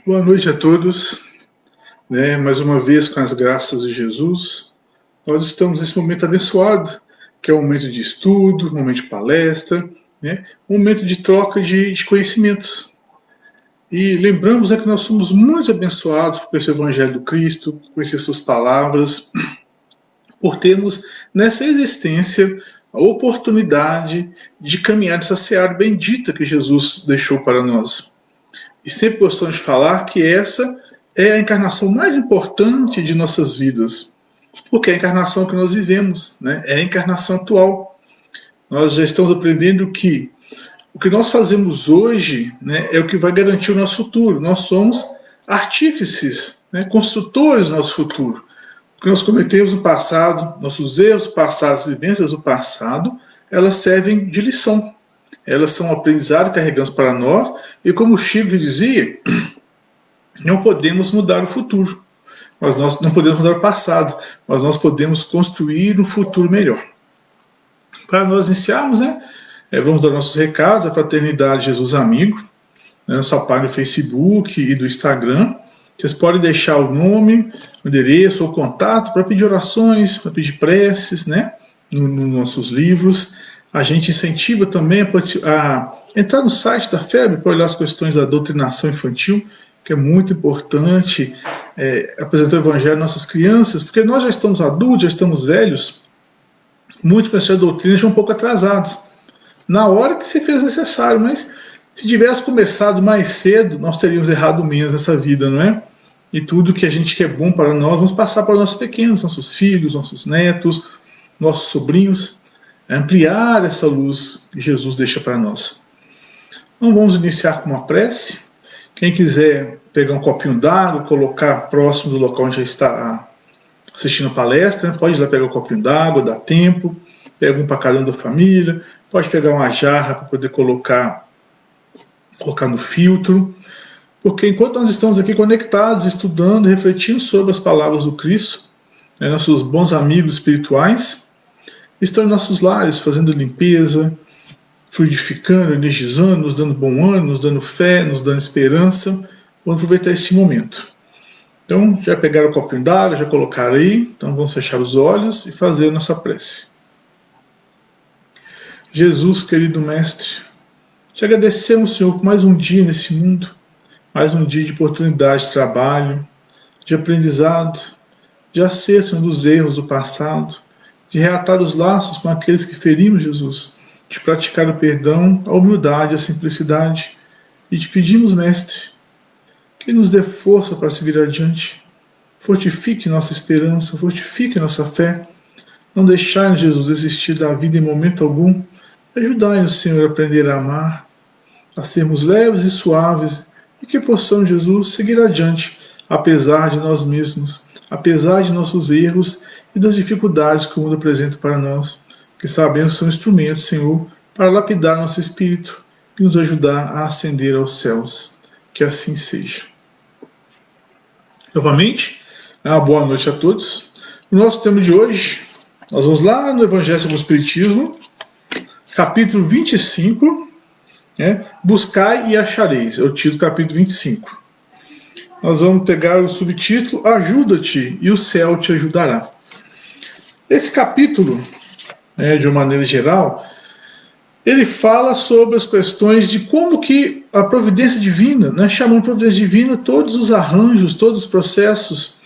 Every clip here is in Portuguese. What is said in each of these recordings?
Boa noite a todos. Mais uma vez, com as graças de Jesus, nós estamos nesse momento abençoado, que é um momento de estudo, um momento de palestra, um momento de troca de conhecimentos. E lembramos que nós somos muito abençoados por esse Evangelho do Cristo, por conhecer suas palavras, por termos nessa existência a oportunidade de caminhar nessa seara bendita que Jesus deixou para nós. E sempre gostamos de falar que essa é a encarnação mais importante de nossas vidas, porque é a encarnação que nós vivemos, é a encarnação atual. Nós já estamos aprendendo que o que nós fazemos hoje é o que vai garantir o nosso futuro. Nós somos artífices, construtores do nosso futuro. O que nós cometemos no passado, nossos erros passados e vivências do passado, elas servem de lição. Elas são um aprendizado que carregamos para nós, e como o Chico dizia, não podemos mudar o futuro, mas nós não podemos mudar o passado, mas nós podemos construir um futuro melhor. Para nós iniciarmos, vamos dar nossos recados, a Fraternidade Jesus Amigo, nossa página do Facebook e do Instagram. Vocês podem deixar o nome, o endereço ou contato para pedir orações, para pedir preces, nos nossos livros. A gente incentiva também a entrar no site da FEB para olhar as questões da doutrinação infantil, que é muito importante apresentar o Evangelho às nossas crianças, porque nós já estamos adultos, já estamos velhos, muitos com essa doutrina já um pouco atrasados, na hora que se fez necessário, mas se tivesse começado mais cedo, nós teríamos errado menos nessa vida, não é? E tudo que a gente quer bom para nós, vamos passar para os nossos pequenos, nossos filhos, nossos netos, nossos sobrinhos, ampliar essa luz que Jesus deixa para nós. Então vamos iniciar com uma prece. Quem quiser pegar um copinho d'água, colocar próximo do local onde já está assistindo a palestra, pode ir lá pegar um copinho d'água, dá tempo, pega um para cada um da família, pode pegar uma jarra para poder colocar no filtro, porque enquanto nós estamos aqui conectados, estudando, refletindo sobre as palavras do Cristo, nossos bons amigos espirituais estão em nossos lares fazendo limpeza, fluidificando, energizando, nos dando bom ânimo, nos dando fé, nos dando esperança. Vamos aproveitar esse momento. Então, já pegaram o copinho d'água, já colocaram aí, então vamos fechar os olhos e fazer a nossa prece. Jesus, querido Mestre, te agradecemos, Senhor, por mais um dia nesse mundo, mais um dia de oportunidade de trabalho, de aprendizado, de acerto dos erros do passado, de reatar os laços com aqueles que ferimos, Jesus, de praticar o perdão, a humildade, a simplicidade. E te pedimos, Mestre, que nos dê força para seguir adiante. Fortifique nossa esperança, fortifique nossa fé. Não deixai, Jesus, desistir da vida em momento algum. Ajudai-nos, Senhor, a aprender a amar, a sermos leves e suaves, e que possamos, Jesus, seguir adiante, apesar de nós mesmos, apesar de nossos erros e das dificuldades que o mundo apresenta para nós, que sabemos que são instrumentos, Senhor, para lapidar nosso espírito e nos ajudar a ascender aos céus. Que assim seja. Novamente, uma boa noite a todos. O nosso tema de hoje, nós vamos lá no Evangelho segundo o Espiritismo, capítulo 25, Buscai e achareis, é o título do capítulo 25. Nós vamos pegar o subtítulo Ajuda-te e o céu te ajudará. Esse capítulo, de uma maneira geral, ele fala sobre as questões de como que a providência divina, chamando providência divina todos os arranjos, todos os processos,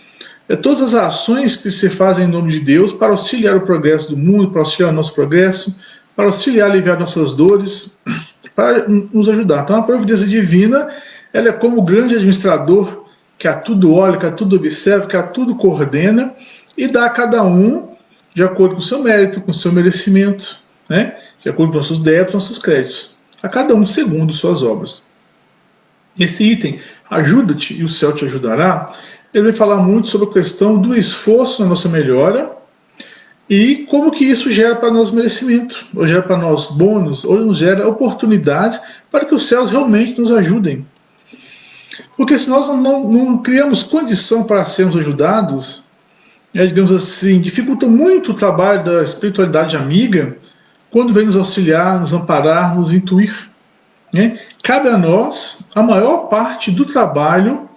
todas as ações que se fazem em nome de Deus para auxiliar o progresso do mundo, para auxiliar o nosso progresso, para auxiliar a aliviar nossas dores, para nos ajudar. Então a providência divina, ela é como o grande administrador que a tudo olha, que a tudo observa, que a tudo coordena e dá a cada um de acordo com o seu mérito, com o seu merecimento, de acordo com nossos débitos, nossos créditos, a cada um segundo suas obras. Esse item, ajuda-te e o céu te ajudará, ele vai falar muito sobre a questão do esforço na nossa melhora e como que isso gera para nós merecimento, ou gera para nós bônus, ou nos gera oportunidades para que os céus realmente nos ajudem. Porque se nós não criamos condição para sermos ajudados, digamos assim, dificulta muito o trabalho da espiritualidade amiga quando vem nos auxiliar, nos amparar, nos intuir. Cabe a nós a maior parte do trabalho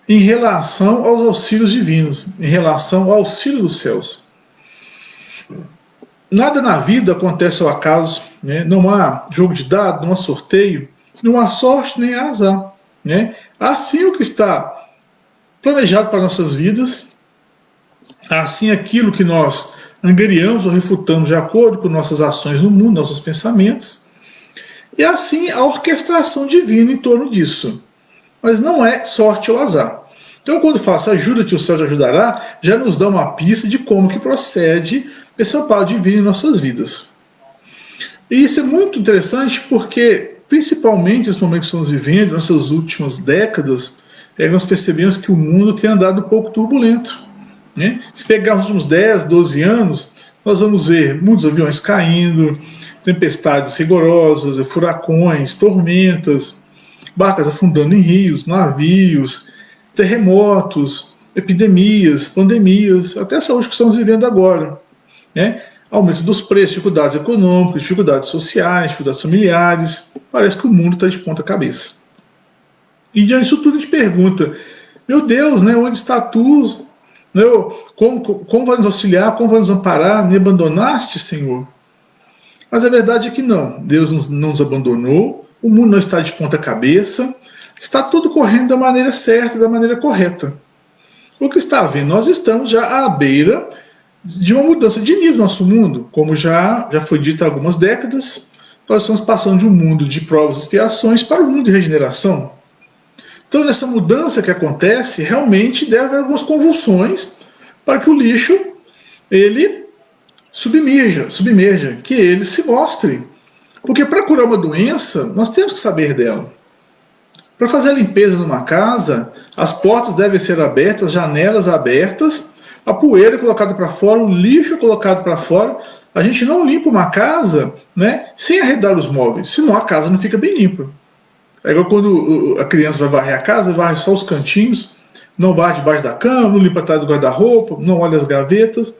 em relação aos auxílios divinos, em relação ao auxílio dos céus. Nada na vida acontece ao acaso, né? Não há jogo de dado, não há sorteio, não há sorte nem há azar, né? Assim o que está planejado para nossas vidas, assim aquilo que nós angariamos ou refutamos de acordo com nossas ações no mundo, nossos pensamentos, e assim a orquestração divina em torno disso. Mas não é sorte ou azar. Então, quando faço ajuda-te, o céu te ajudará, já nos dá uma pista de como que procede esse amparo divino em nossas vidas. E isso é muito interessante porque, principalmente nesse momento que estamos vivendo, nessas últimas décadas, nós percebemos que o mundo tem andado um pouco turbulento, né? Se pegarmos os últimos 10, 12 anos, nós vamos ver muitos aviões caindo, tempestades rigorosas, furacões, tormentas, barcas afundando em rios, navios, terremotos, epidemias, pandemias, até essa hoje que estamos vivendo agora, né? Aumento dos preços, dificuldades econômicas, dificuldades sociais, dificuldades familiares. Parece que o mundo está de ponta cabeça. E diante disso tudo a gente pergunta, meu Deus, né, onde está tu? Como vai nos auxiliar? Como vai nos amparar? Me abandonaste, Senhor? Mas a verdade é que não. Deus não nos abandonou, o mundo não está de ponta cabeça, está tudo correndo da maneira certa, da maneira correta. O que está havendo? Nós estamos já à beira de uma mudança de nível no nosso mundo. Como já foi dito há algumas décadas, nós estamos passando de um mundo de provas e expiações para um mundo de regeneração. Então, nessa mudança que acontece, realmente deve haver algumas convulsões para que o lixo ele submerja, que ele se mostre. Porque para curar uma doença, nós temos que saber dela. Para fazer a limpeza numa casa, as portas devem ser abertas, as janelas abertas, a poeira colocada para fora, o lixo colocado para fora. A gente não limpa uma casa, né, sem arredar os móveis, senão a casa não fica bem limpa. É igual quando a criança vai varrer a casa, varre só os cantinhos, não varre debaixo da cama, não limpa atrás do guarda-roupa, não olha as gavetas.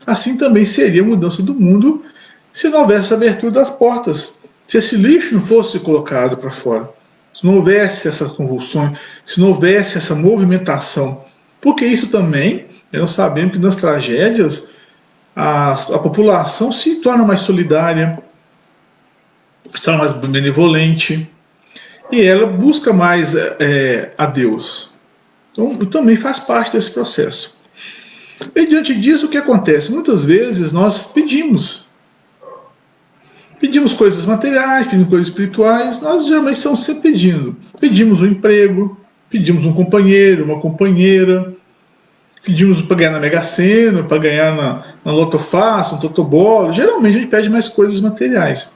Assim também seria a mudança do mundo se não houvesse essa abertura das portas, se esse lixo não fosse colocado para fora, se não houvesse essas convulsões, se não houvesse essa movimentação. Porque isso também, nós sabemos que nas tragédias a população se torna mais solidária, se torna mais benevolente, e ela busca mais a Deus. Então, também faz parte desse processo. E diante disso, o que acontece? Muitas vezes nós pedimos coisas materiais, pedimos coisas espirituais, nós geralmente estamos sempre pedindo. Pedimos um emprego, pedimos um companheiro, uma companheira, pedimos para ganhar na Mega Sena, para ganhar na Loto Fácil, no Totobola. Geralmente a gente pede mais coisas materiais.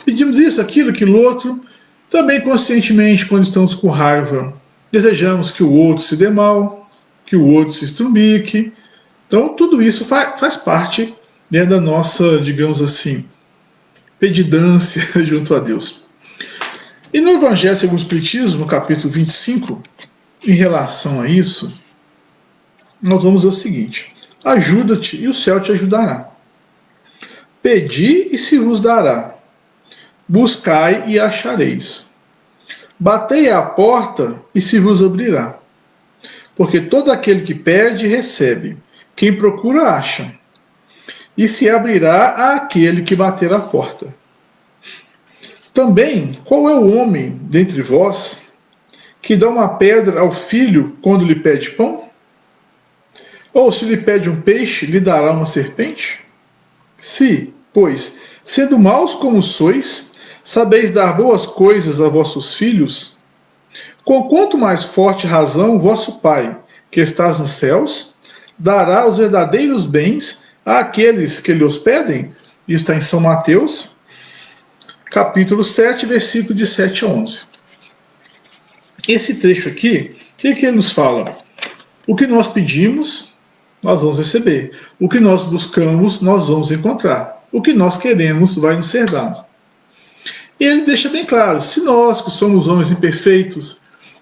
Pedimos isso, aquilo, outro. Também conscientemente, quando estamos com raiva, desejamos que o outro se dê mal, que o outro se estrumbique. Então, tudo isso faz parte, né, da nossa, digamos assim, pedidância junto a Deus. E no Evangelho segundo o Espiritismo, no capítulo 25, em relação a isso, nós vamos ver o seguinte: ajuda-te e o céu te ajudará. Pedi e se vos dará. Buscai e achareis. Batei à porta e se vos abrirá. Porque todo aquele que pede, recebe. Quem procura, acha. E se abrirá àquele que bater à porta. Também, qual é o homem dentre vós que dá uma pedra ao filho quando lhe pede pão? Ou se lhe pede um peixe, lhe dará uma serpente? Se, pois, sendo maus como sois, sabeis dar boas coisas a vossos filhos, com quanto mais forte razão o vosso Pai, que estás nos céus, dará os verdadeiros bens àqueles que lhe os pedem? Isso está em São Mateus, capítulo 7, versículo de 7 a 11. Esse trecho aqui, o que ele nos fala? O que nós pedimos, nós vamos receber. O que nós buscamos, nós vamos encontrar. O que nós queremos vai nos ser dado. E ele deixa bem claro, se nós que somos homens imperfeitos,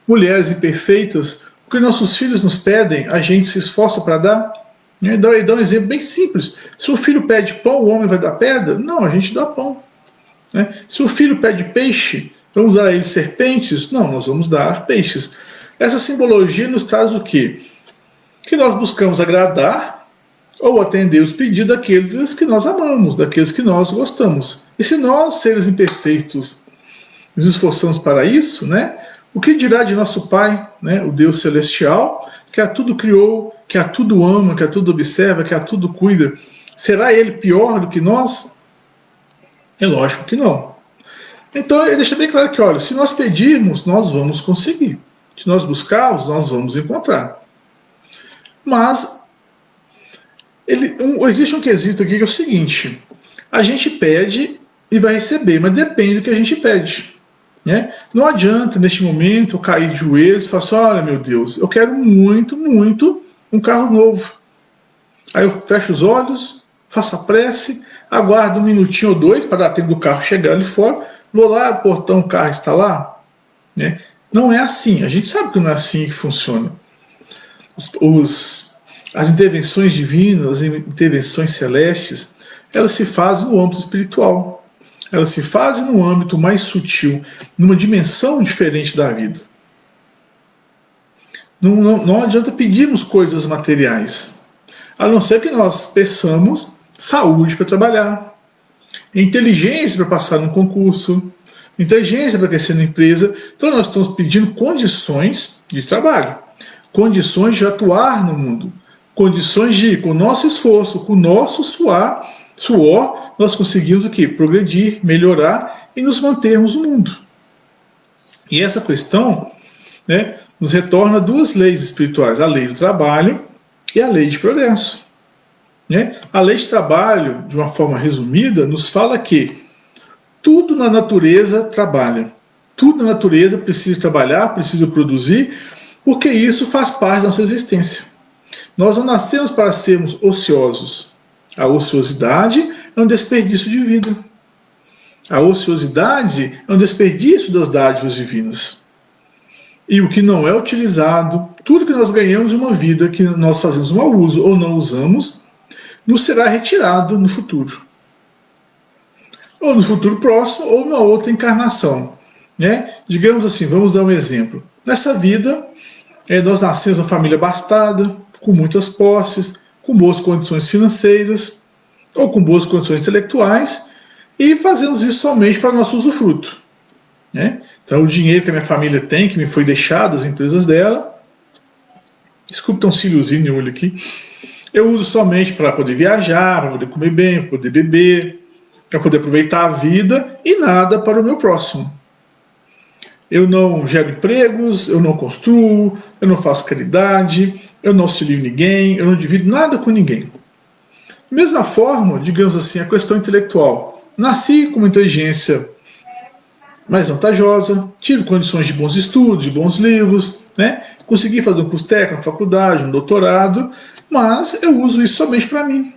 mulheres imperfeitas, o que nossos filhos nos pedem, a gente se esforça para dar. Ele dá um exemplo bem simples. Se o filho pede pão, o homem vai dar pedra? Não, a gente dá pão. Se o filho pede peixe, vamos dar a ele serpentes? Não, nós vamos dar peixes. Essa simbologia nos traz o quê? Que nós buscamos agradar ou atender os pedidos daqueles que nós amamos, daqueles que nós gostamos. E se nós, seres imperfeitos, nos esforçamos para isso, né? O que dirá de nosso Pai, né, o Deus Celestial, que a tudo criou, que a tudo ama, que a tudo observa, que a tudo cuida? Será Ele pior do que nós? É lógico que não. Então ele deixa bem claro que, olha, se nós pedirmos, nós vamos conseguir. Se nós buscarmos, nós vamos encontrar. Mas existe um quesito aqui que é o seguinte: a gente pede e vai receber, mas depende do que a gente pede. Né? Não adianta, neste momento, eu cair de joelhos e falar assim: olha, meu Deus, eu quero muito, muito um carro novo. Aí eu fecho os olhos, faço a prece, aguardo um minutinho ou dois para dar tempo do carro chegar ali fora, vou lá, o portão, o carro está lá. Né? Não é assim, a gente sabe que não é assim que funciona. As intervenções divinas, as intervenções celestes, elas se fazem no âmbito espiritual. Elas se fazem no âmbito mais sutil, numa dimensão diferente da vida. Não adianta pedirmos coisas materiais, a não ser que nós peçamos saúde para trabalhar, inteligência para passar num concurso, inteligência para crescer na empresa. Então nós estamos pedindo condições de trabalho, condições de atuar no mundo, condições de, com o nosso esforço, com o nosso suor, nós conseguimos o quê? Progredir, melhorar e nos mantermos no mundo. E essa questão, né, nos retorna duas leis espirituais: a lei do trabalho e a lei de progresso. Né? A lei de trabalho, de uma forma resumida, nos fala que tudo na natureza trabalha. Tudo na natureza precisa trabalhar, precisa produzir, porque isso faz parte da nossa existência. Nós não nascemos para sermos ociosos. A ociosidade é um desperdício de vida. A ociosidade é um desperdício das dádivas divinas. E o que não é utilizado, tudo que nós ganhamos de uma vida que nós fazemos mau uso ou não usamos, nos será retirado no futuro. Ou no futuro próximo, ou numa outra encarnação. Né? Digamos assim, vamos dar um exemplo. Nessa vida, nós nascemos numa família abastada, com muitas posses, com boas condições financeiras, ou com boas condições intelectuais, e fazemos isso somente para nosso usufruto. Né? Então, o dinheiro que a minha família tem, que me foi deixado, as empresas dela, desculpe ter um cíliozinho no olho aqui, eu uso somente para poder viajar, para poder comer bem, para poder beber, para poder aproveitar a vida, e nada para o meu próximo. Eu não gero empregos, eu não construo, eu não faço caridade, eu não auxilio ninguém, eu não divido nada com ninguém. Da mesma forma, digamos assim, a questão intelectual. Nasci com uma inteligência mais vantajosa, tive condições de bons estudos, de bons livros, né? Consegui fazer um curso técnico, uma faculdade, um doutorado, mas eu uso isso somente para mim.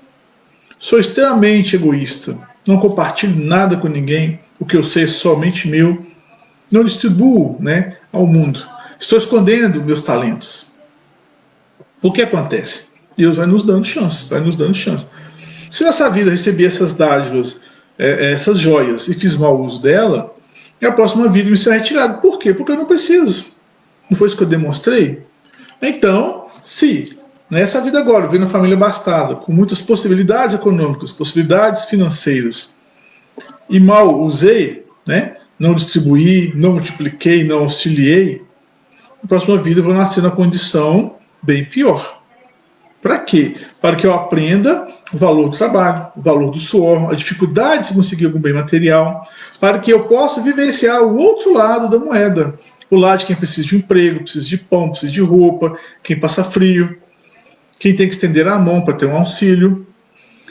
Sou extremamente egoísta, não compartilho nada com ninguém, o que eu sei é somente meu, não distribuo, né, ao mundo. Estou escondendo meus talentos. O que acontece? Deus vai nos dando chance, vai nos dando chance. Se nessa vida eu recebi essas dádivas, essas joias, e fiz mau uso dela, a próxima vida me será retirado. Por quê? Porque eu não preciso. Não foi isso que eu demonstrei? Então, se nessa vida agora eu venho uma família abastada, com muitas possibilidades econômicas, possibilidades financeiras, e mal usei, né, não distribuí, não multipliquei, não auxiliei, na próxima vida eu vou nascer na condição bem pior. Para quê? Para que eu aprenda o valor do trabalho, o valor do suor, a dificuldade de se conseguir algum bem material, para que eu possa vivenciar o outro lado da moeda. O lado de quem precisa de um emprego, precisa de pão, precisa de roupa, quem passa frio, quem tem que estender a mão para ter um auxílio.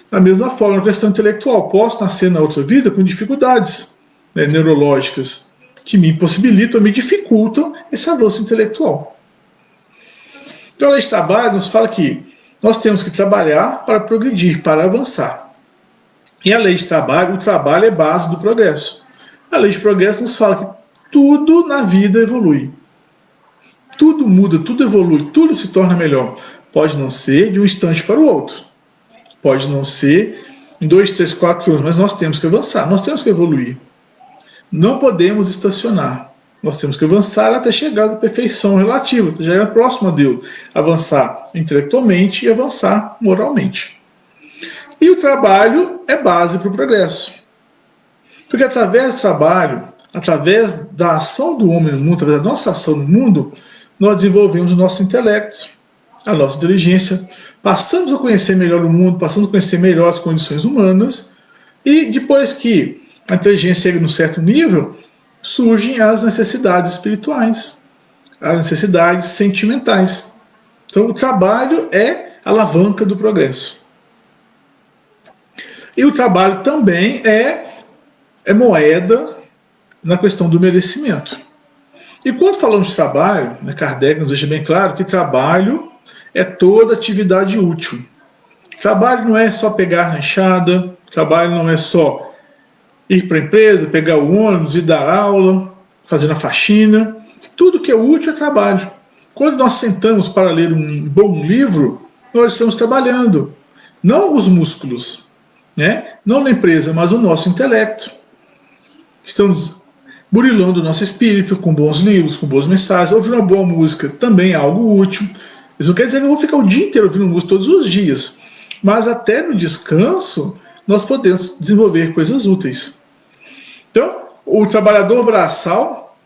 Da mesma forma, na questão intelectual, posso nascer na outra vida com dificuldades, né, neurológicas, que me impossibilitam, me dificultam esse avanço intelectual. Então a lei de trabalho nos fala que nós temos que trabalhar para progredir, para avançar. E a lei de trabalho, o trabalho é base do progresso. A lei de progresso nos fala que tudo na vida evolui. Tudo muda, tudo evolui, tudo se torna melhor. Pode não ser de um instante para o outro. Pode não ser em 2, 3, 4 anos, mas nós temos que avançar, nós temos que evoluir. Não podemos estacionar. Nós temos que avançar até chegar à perfeição relativa, até chegar próximo a Deus. Avançar intelectualmente e avançar moralmente. E o trabalho é base para o progresso. Porque através do trabalho, através da ação do homem no mundo, através da nossa ação no mundo, nós desenvolvemos o nosso intelecto, a nossa inteligência, passamos a conhecer melhor o mundo, passamos a conhecer melhor as condições humanas, e depois que a inteligência chega num certo nível, surgem as necessidades espirituais, as necessidades sentimentais. Então o trabalho é a alavanca do progresso. E o trabalho também é moeda na questão do merecimento. E quando falamos de trabalho, Kardec nos deixa bem claro que trabalho é toda atividade útil. Trabalho não é só pegar a ranchada, trabalho não é só ir para a empresa, pegar o ônibus e dar aula, fazer a faxina. Tudo que é útil é trabalho. Quando nós sentamos para ler um bom livro, nós estamos trabalhando. Não os músculos, não na empresa, mas o nosso intelecto. Estamos burilando o nosso espírito com bons livros, com boas mensagens. Ouvir uma boa música também é algo útil. Isso não quer dizer que eu vou ficar o dia inteiro ouvindo música todos os dias. Mas até no descanso, nós podemos desenvolver coisas úteis. Então, o trabalhador braçal,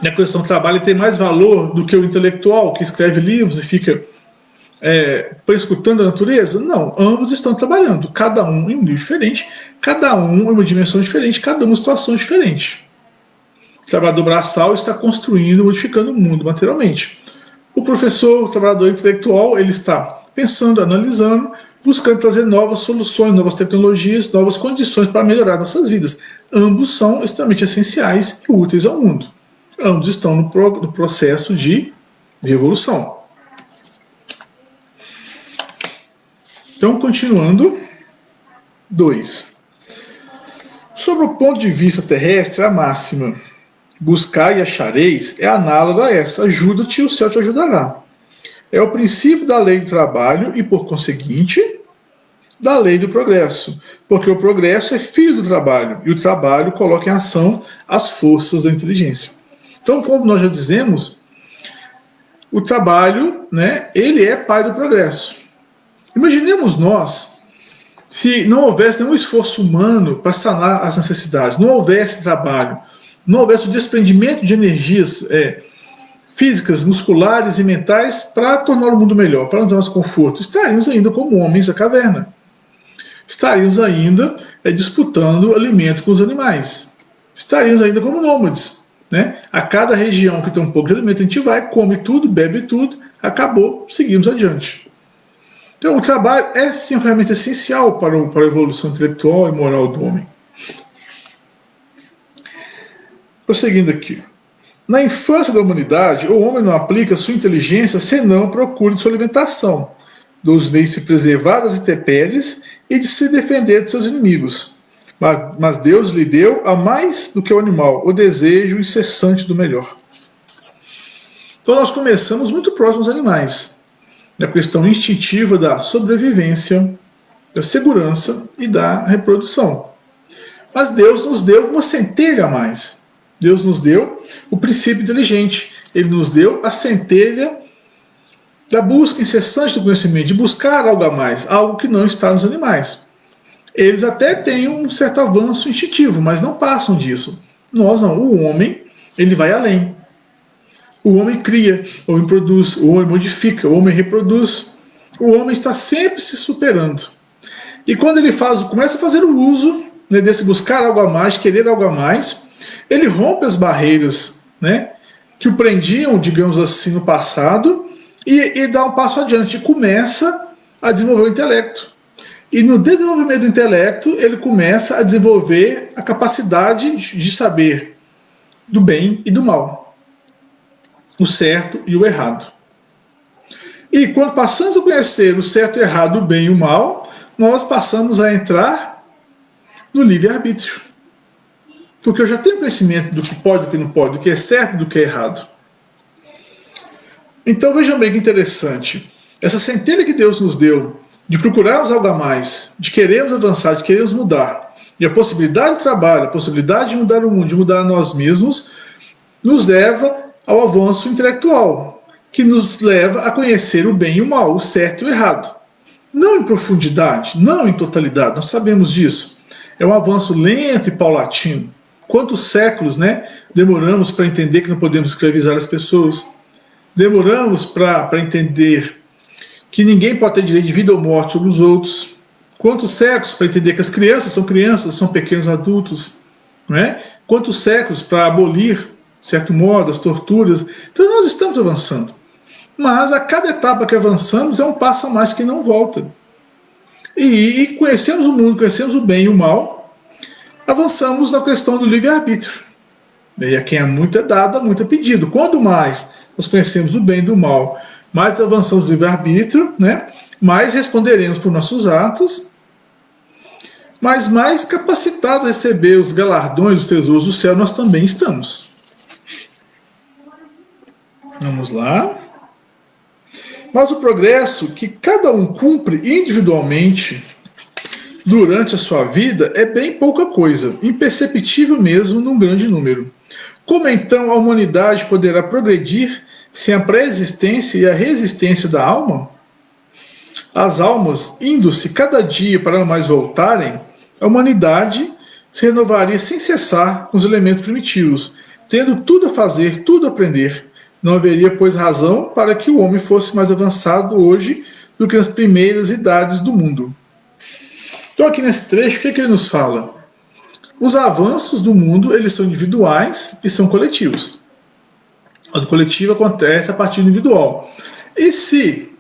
na questão do trabalho, tem mais valor do que o intelectual que escreve livros e fica escutando a natureza? Não, ambos estão trabalhando, cada um em um nível diferente, cada um em uma dimensão diferente, cada um em uma situação diferente. O trabalhador braçal está construindo, modificando o mundo materialmente. O professor, o trabalhador intelectual, ele está pensando, analisando, buscando trazer novas soluções, novas tecnologias, novas condições para melhorar nossas vidas. Ambos são extremamente essenciais e úteis ao mundo. Ambos estão no processo de evolução. Então, continuando, 2. Sobre o ponto de vista terrestre, a máxima buscar e achareis é análoga a essa: ajuda-te e o céu te ajudará. É o princípio da lei do trabalho e, por conseguinte, da lei do progresso, porque o progresso é filho do trabalho e o trabalho coloca em ação as forças da inteligência. Então, como nós já dizemos, o trabalho, ele é pai do progresso. Imaginemos nós, se não houvesse nenhum esforço humano para sanar as necessidades, não houvesse trabalho, não houvesse o desprendimento de energias físicas, musculares e mentais para tornar o mundo melhor, para nos dar mais conforto, estaríamos ainda como homens da caverna. Estaríamos ainda disputando alimento com os animais. Estaríamos ainda como nômades. A cada região que tem um pouco de alimento, a gente vai, come tudo, bebe tudo, acabou, seguimos adiante. Então, o trabalho é sim uma ferramenta essencial para a evolução intelectual e moral do homem. Prosseguindo aqui. Na infância da humanidade, o homem não aplica sua inteligência senão procura de sua alimentação, dos meios de se preservar das intempéries e de se defender de seus inimigos. Mas Deus lhe deu, a mais do que o animal, o desejo incessante do melhor. Então nós começamos muito próximos dos animais, na questão instintiva da sobrevivência, da segurança e da reprodução. Mas Deus nos deu uma centelha a mais. Deus nos deu o princípio inteligente. Ele nos deu a centelha da busca incessante do conhecimento, de buscar algo a mais, algo que não está nos animais. Eles até têm um certo avanço instintivo, mas não passam disso. Nós não. O homem, ele vai além. O homem cria, o homem produz, o homem modifica, o homem reproduz. O homem está sempre se superando. E quando ele começa a fazer o uso desse buscar algo a mais, querer algo a mais, ele rompe as barreiras que o prendiam, digamos assim, no passado, e dá um passo adiante, e começa a desenvolver o intelecto. E no desenvolvimento do intelecto, ele começa a desenvolver a capacidade de saber do bem e do mal, o certo e o errado. E quando passamos a conhecer o certo e o errado, o bem e o mal, nós passamos a entrar no livre-arbítrio. Porque eu já tenho conhecimento do que pode e do que não pode, do que é certo e do que é errado. Então vejam bem que interessante. Essa centelha que Deus nos deu de procurarmos algo a mais, de querermos avançar, de querermos mudar, e a possibilidade de trabalho, a possibilidade de mudar o mundo, de mudar nós mesmos, nos leva ao avanço intelectual, que nos leva a conhecer o bem e o mal, o certo e o errado. Não em profundidade, não em totalidade, nós sabemos disso. É um avanço lento e paulatino. Quantos séculos, né, demoramos para entender que não podemos escravizar as pessoas? Demoramos para entender que ninguém pode ter direito de vida ou morte sobre os outros. Quantos séculos para entender que as crianças, são pequenos adultos, não é? Quantos séculos para abolir, de certo modo, as torturas. Então nós estamos avançando. Mas a cada etapa que avançamos é um passo a mais que não volta. E conhecemos o mundo, conhecemos o bem e o mal, avançamos na questão do livre-arbítrio. E a quem é muito é dado, a muito é pedido. Quanto mais nós conhecemos o bem e do mal, mais avançamos no livre-arbítrio, né? Mais responderemos por nossos atos, mas mais capacitados a receber os galardões, os tesouros do céu, nós também estamos. Vamos lá. Mas o progresso que cada um cumpre individualmente durante a sua vida é bem pouca coisa, imperceptível mesmo num grande número. Como então a humanidade poderá progredir sem a pré-existência e a resistência da alma? As almas, indo-se cada dia para mais voltarem, a humanidade se renovaria sem cessar com os elementos primitivos, tendo tudo a fazer, tudo a aprender. Não haveria, pois, razão para que o homem fosse mais avançado hoje do que nas primeiras idades do mundo. Então, aqui nesse trecho, o que ele nos fala? Os avanços do mundo, eles são individuais e são coletivos. O coletivo acontece a partir do individual. E se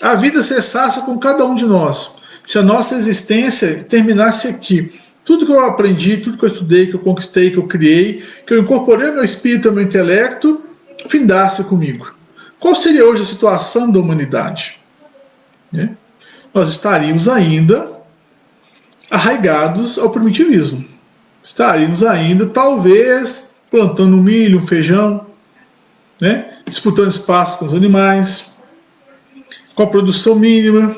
a vida cessasse com cada um de nós, se a nossa existência terminasse aqui, tudo que eu aprendi, tudo que eu estudei, que eu conquistei, que eu criei, que eu incorporei ao meu espírito, ao meu intelecto, findasse comigo, qual seria hoje a situação da humanidade? Nós estaríamos ainda arraigados ao primitivismo. Estaríamos ainda, talvez, plantando um milho, um feijão, disputando espaço com os animais, com a produção mínima,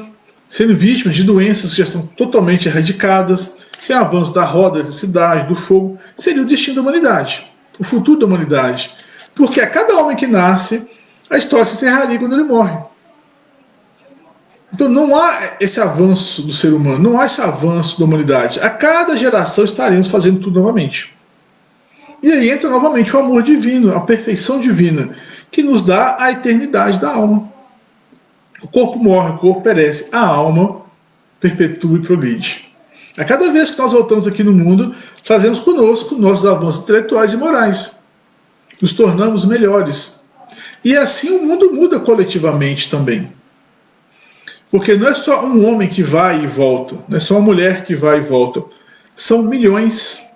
sendo vítimas de doenças que já estão totalmente erradicadas, sem avanço da roda, da eletricidade, do fogo. Seria o destino da humanidade, o futuro da humanidade. Porque a cada homem que nasce, a história se encerraria quando ele morre. Então não há esse avanço do ser humano, não há esse avanço da humanidade. A cada geração estaríamos fazendo tudo novamente. E aí entra novamente o amor divino, a perfeição divina, que nos dá a eternidade da alma. O corpo morre, o corpo perece, a alma perpetua e progride. A cada vez que nós voltamos aqui no mundo, trazemos conosco nossos avanços intelectuais e morais. Nos tornamos melhores. E assim o mundo muda coletivamente também. Porque não é só um homem que vai e volta, não é só uma mulher que vai e volta. São milhões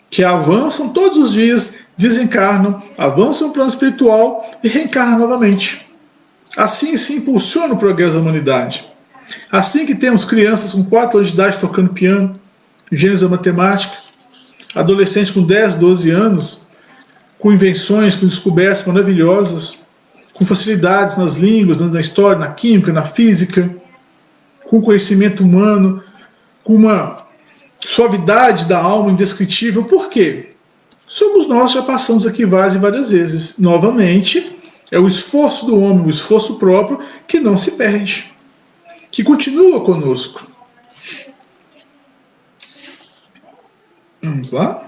que avançam todos os dias, desencarnam, avançam no plano espiritual e reencarnam novamente. Assim se impulsiona o progresso da humanidade. Assim que temos crianças com 4 anos de idade tocando piano, gênios da matemática, adolescentes com 10, 12 anos, com invenções, com descobertas maravilhosas, com facilidades nas línguas, na história, na química, na física, com conhecimento humano, com uma suavidade da alma indescritível. Por quê? Somos nós, já passamos aqui várias e várias vezes. Novamente, é o esforço do homem, o esforço próprio, que não se perde, que continua conosco. Vamos lá?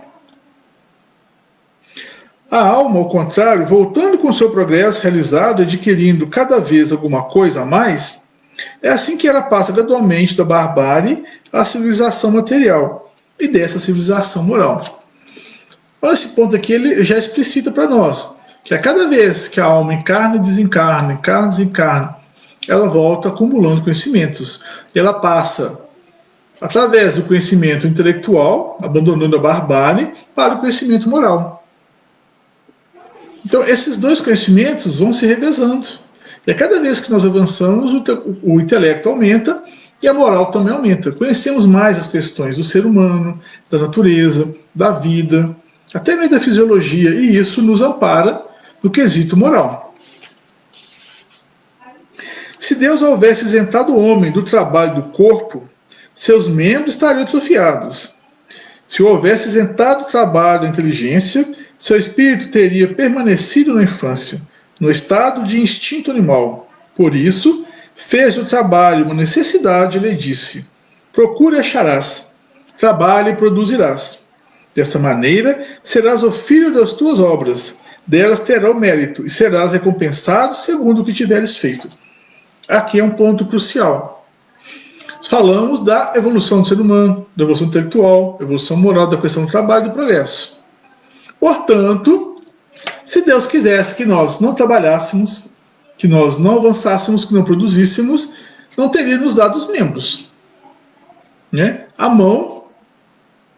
A alma, ao contrário, voltando com seu progresso realizado, adquirindo cada vez alguma coisa a mais, é assim que ela passa gradualmente da barbárie à civilização material e dessa civilização moral. Olha, esse ponto aqui ele já explicita para nós que a cada vez que a alma encarna e desencarna, ela volta acumulando conhecimentos. E ela passa, através do conhecimento intelectual, abandonando a barbárie, para o conhecimento moral. Então, esses dois conhecimentos vão se revezando. E a cada vez que nós avançamos, o intelecto aumenta e a moral também aumenta. Conhecemos mais as questões do ser humano, da natureza, da vida, até mesmo da fisiologia, e isso nos ampara no quesito moral. Se Deus houvesse isentado o homem do trabalho do corpo, seus membros estariam atrofiados. Se o houvesse isentado do trabalho da inteligência, Seu espírito teria permanecido na infância, no estado de instinto animal. Por isso, fez do trabalho uma necessidade e lhe disse: procure e acharás, trabalhe e produzirás. Dessa maneira, serás o filho das tuas obras, delas terá o mérito, e serás recompensado segundo o que tiveres feito. Aqui é um ponto crucial. Falamos da evolução do ser humano, da evolução intelectual, evolução moral, da questão do trabalho e do progresso. Portanto, se Deus quisesse que nós não trabalhássemos, que nós não avançássemos, que não produzíssemos, não teria nos dado os membros. Né? A mão,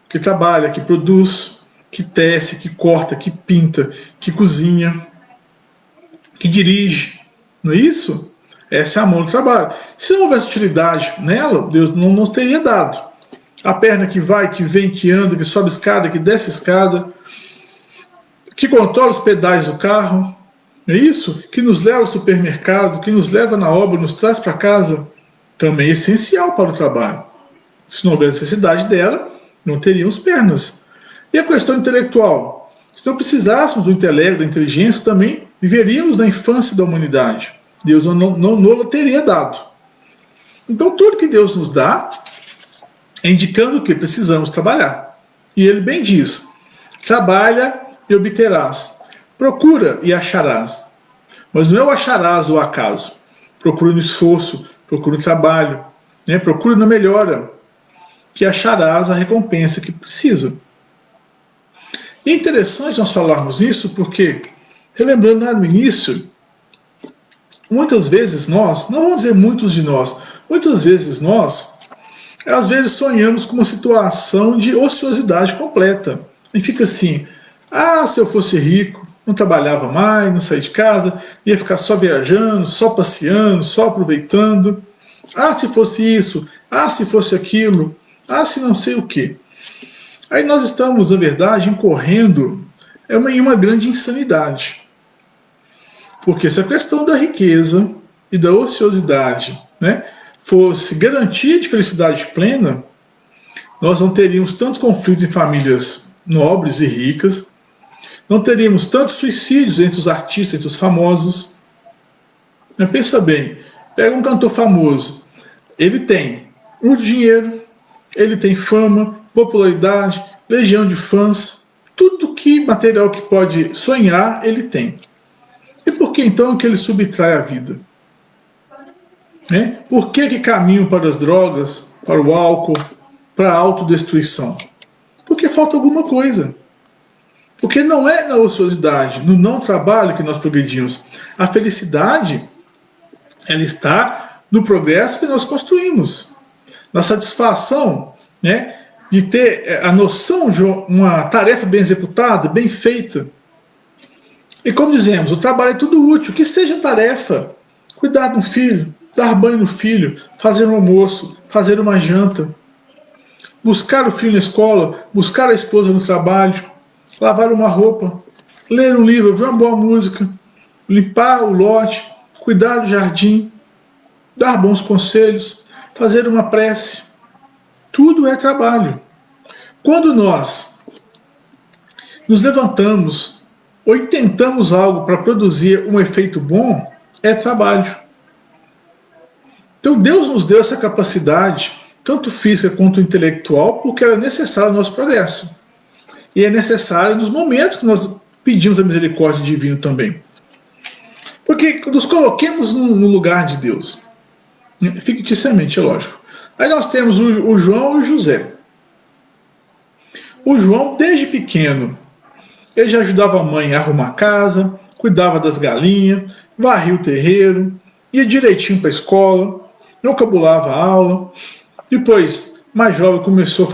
que trabalha, que produz, que tece, que corta, que pinta, que cozinha, que dirige. Não é isso? Essa é a mão do trabalho. Se não houvesse utilidade nela, Deus não nos teria dado. A perna que vai, que vem, que anda, que sobe escada, que desce escada, que controla os pedais do carro, é isso? Que nos leva ao supermercado, que nos leva na obra, nos traz para casa, também é essencial para o trabalho. Se não houver necessidade dela, não teríamos pernas. E a questão intelectual? Se não precisássemos do intelecto, da inteligência, também viveríamos na infância da humanidade. Deus não nos teria dado. Então, tudo que Deus nos dá é indicando que precisamos trabalhar. E ele bem diz: trabalha e obterás. Procura e acharás. Mas não é o acharás o acaso. Procura no esforço, procura no trabalho, né? Procura na melhora, que acharás a recompensa que precisa. E é interessante nós falarmos isso porque, relembrando lá no início, muitas vezes nós, não vamos dizer muitos de nós, muitas vezes nós, às vezes sonhamos com uma situação de ociosidade completa. E fica assim: ah, se eu fosse rico, não trabalhava mais, não saía de casa, ia ficar só viajando, só passeando, só aproveitando. Ah, se fosse isso, ah, se fosse aquilo, ah, se não sei o quê. Aí nós estamos, na verdade, incorrendo em uma grande insanidade. Porque se a questão da riqueza e da ociosidade, né, fosse garantia de felicidade plena, nós não teríamos tantos conflitos em famílias nobres e ricas, não teríamos tantos suicídios entre os artistas, entre os famosos. Mas pensa bem, pega um cantor famoso, ele tem muito dinheiro, ele tem fama, popularidade, legião de fãs, tudo que material que pode sonhar, ele tem. E por que então que ele subtrai a vida? Né? Por que caminham para as drogas, para o álcool, para a autodestruição? Porque falta alguma coisa. Porque não é na ociosidade, no não trabalho que nós progredimos. A felicidade, ela está no progresso que nós construímos. Na satisfação, né, de ter a noção de uma tarefa bem executada, bem feita. E como dizemos, o trabalho é tudo útil, que seja tarefa. Cuidar de um filho, dar banho no filho, fazer um almoço, fazer uma janta, buscar o filho na escola, buscar a esposa no trabalho, lavar uma roupa, ler um livro, ouvir uma boa música, limpar o lote, cuidar do jardim, dar bons conselhos, fazer uma prece. Tudo é trabalho. Quando nós nos levantamos ou intentamos algo para produzir um efeito bom, é trabalho. Então Deus nos deu essa capacidade, tanto física quanto intelectual, porque ela é necessária ao nosso progresso. E é necessário nos momentos que nós pedimos a misericórdia divina também. Porque nos coloquemos no lugar de Deus. Ficticiamente, é lógico. Aí nós temos o João e o José. O João, desde pequeno, ele já ajudava a mãe a arrumar a casa, cuidava das galinhas, varria o terreiro, ia direitinho para a escola, não cabulava a aula. Depois, mais jovem, começou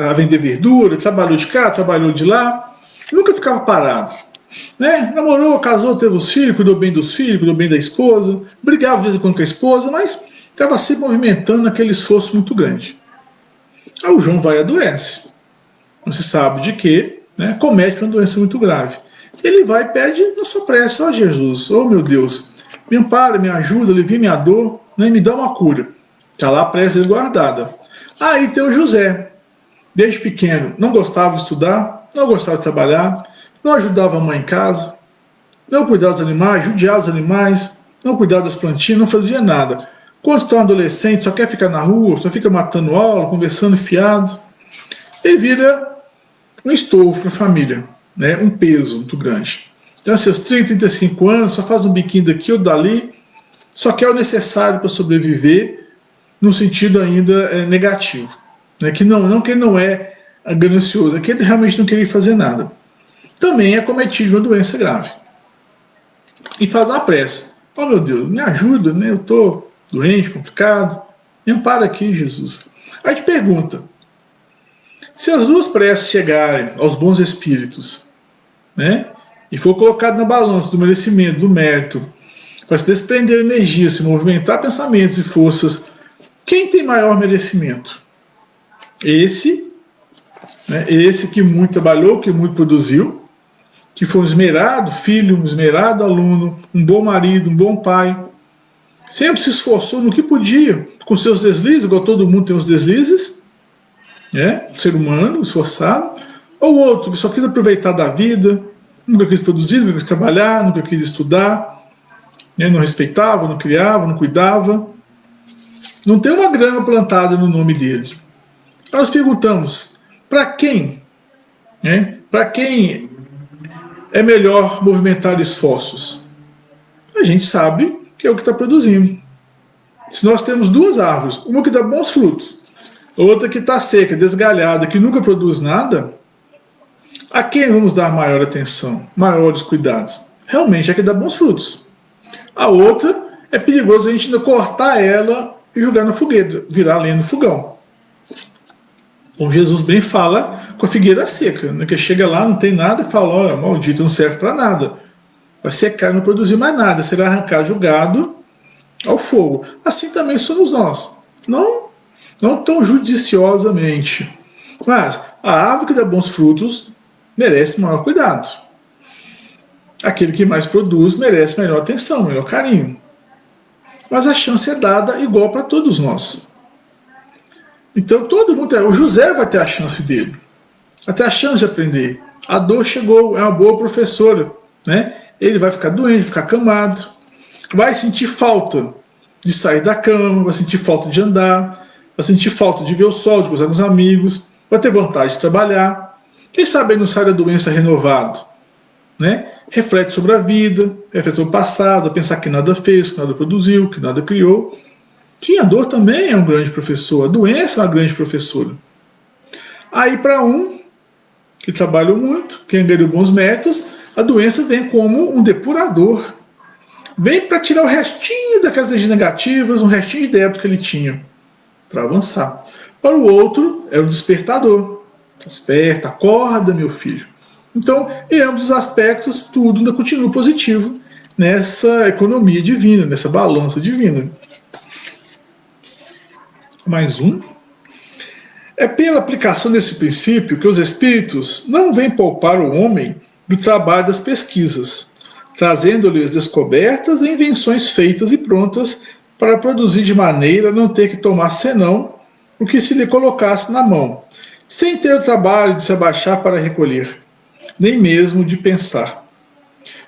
a vender verdura, trabalhou de cá, trabalhou de lá, nunca ficava parado. Né? Namorou, casou, teve os filhos, cuidou bem dos filhos, cuidou bem da esposa, brigava de vez em quando com a esposa, mas estava se movimentando naquele esforço muito grande. Aí o João vai e adoece. Não se sabe de quê, né? Comete uma doença muito grave. Ele vai e pede na sua prece: ó Jesus, ó meu Deus, me ampara, me ajuda, alivia minha dor, né? Me dá uma cura. Está lá a prece dele guardada. Aí tem o José. Desde pequeno não gostava de estudar, não gostava de trabalhar, não ajudava a mãe em casa, não cuidava dos animais, judiava os animais, não cuidava das plantinhas, não fazia nada. Quando se torna adolescente, só quer ficar na rua, só fica matando aula, conversando fiado, e vira um estofo para a família, né? Um peso muito grande. Então, seus 30, 35 anos, só faz um biquinho daqui ou dali, só quer o necessário para sobreviver, num sentido ainda negativo. Né? Que não que ele não é ganancioso, é que ele realmente não queria fazer nada. Também é cometido de uma doença grave. E faz uma prece. Oh meu Deus, me ajuda, né? Eu estou doente, complicado. Me ampara aqui, Jesus. Aí te pergunta, se as duas preces chegarem aos bons espíritos, né? E for colocado na balança do merecimento, do mérito, para se desprender energia, se movimentar pensamentos e forças, quem tem maior merecimento? Esse, né? Esse que muito trabalhou, que muito produziu, que foi um esmerado filho, um esmerado aluno, um bom marido, um bom pai, sempre se esforçou no que podia, com seus deslizes, igual todo mundo tem os deslizes, né? Um ser humano esforçado, ou outro que só quis aproveitar da vida, nunca quis produzir, nunca quis trabalhar, nunca quis estudar, né? Não respeitava, não criava, não cuidava, não tem uma grama plantada no nome dele. Nós perguntamos, para quem? Né? Para quem é melhor movimentar esforços? A gente sabe que é o que está produzindo. Se nós temos duas árvores, uma que dá bons frutos, outra que está seca, desgalhada, que nunca produz nada, a quem vamos dar maior atenção, maiores cuidados? Realmente é que dá bons frutos. A outra é perigoso a gente ainda cortar ela e jogar na fogueira, virar lenha no fogão. Como Jesus bem fala com a figueira seca, né? Que chega lá, não tem nada e fala, olha, maldito, não serve para nada. Vai secar e não produzir mais nada, será arrancado, jogado ao fogo. Assim também somos nós. Não tão judiciosamente. Mas a árvore que dá bons frutos merece maior cuidado. Aquele que mais produz merece melhor atenção, melhor carinho. Mas a chance é dada igual para todos nós. Então todo mundo o José vai ter a chance dele. Vai ter a chance de aprender. A dor chegou, é uma boa professora. Né? Ele vai ficar doente, ficar acamado. Vai sentir falta de sair da cama, vai sentir falta de andar, vai sentir falta de ver o sol, de cruzar com os amigos, vai ter vontade de trabalhar. Quem sabe ele não sai da doença renovado, né? Reflete sobre a vida, reflete sobre o passado, pensar que nada fez, que nada produziu, que nada criou. Sim, a dor também é um grande professor, a doença é uma grande professora. Aí para um que trabalhou muito, que angariou bons métodos, a doença vem como um depurador. Vem para tirar o restinho daquelas energias negativas, um restinho de débito que ele tinha, para avançar. Para o outro, é um despertador. Desperta, acorda, meu filho. Então, em ambos os aspectos, tudo ainda continua positivo nessa economia divina, nessa balança divina. Mais um. É pela aplicação desse princípio que os espíritos não vêm poupar o homem do trabalho das pesquisas, trazendo-lhe as descobertas e invenções feitas e prontas para produzir de maneira a não ter que tomar senão o que se lhe colocasse na mão, sem ter o trabalho de se abaixar para recolher, nem mesmo de pensar.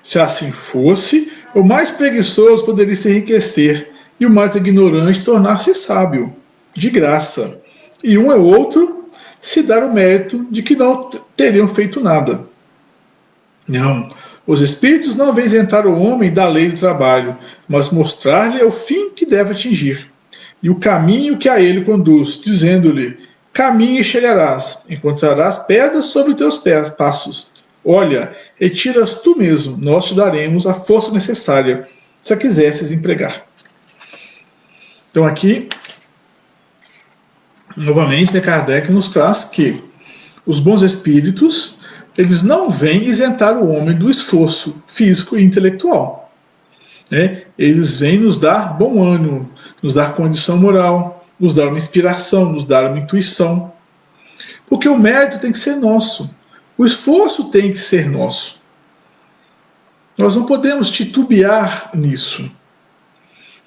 Se assim fosse, o mais preguiçoso poderia se enriquecer e o mais ignorante tornar-se sábio, de graça, e um ou outro se dar o mérito de que não teriam feito nada. Não, os espíritos não vêm isentar o homem da lei do trabalho, mas mostrar-lhe o fim que deve atingir, e o caminho que a ele conduz, dizendo-lhe, caminha e chegarás, encontrarás pedras sobre teus pés, passos. Olha, retiras tu mesmo, nós te daremos a força necessária, se a quisesses empregar. Então aqui, novamente, Kardec nos traz que os bons espíritos, eles não vêm isentar o homem do esforço físico e intelectual. Né? Eles vêm nos dar bom ânimo, nos dar condição moral, nos dar uma inspiração, nos dar uma intuição. Porque o mérito tem que ser nosso. O esforço tem que ser nosso. Nós não podemos titubear nisso.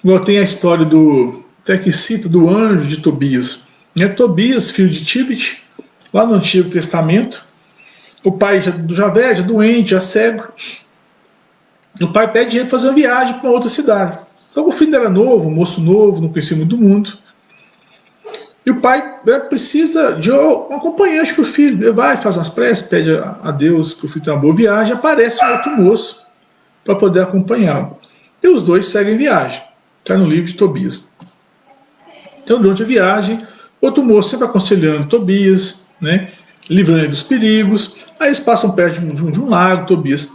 Igual tem a história até que cita, do anjo de Tobias. Tobias, filho de Tibit, lá no Antigo Testamento, O pai já velho, já doente, já cego. O pai pede dinheiro para fazer uma viagem para uma outra cidade. Então o filho era novo, um moço novo, não conhecia muito do mundo. E o pai precisa de um acompanhante para o filho. Ele vai, faz umas preces, pede a Deus para o filho ter uma boa viagem. Aparece um outro moço para poder acompanhá-lo. E os dois seguem viagem. Está no livro de Tobias. Então, durante a viagem, outro moço sempre aconselhando Tobias, né, livrando ele dos perigos. Aí eles passam perto de um lago. Tobias,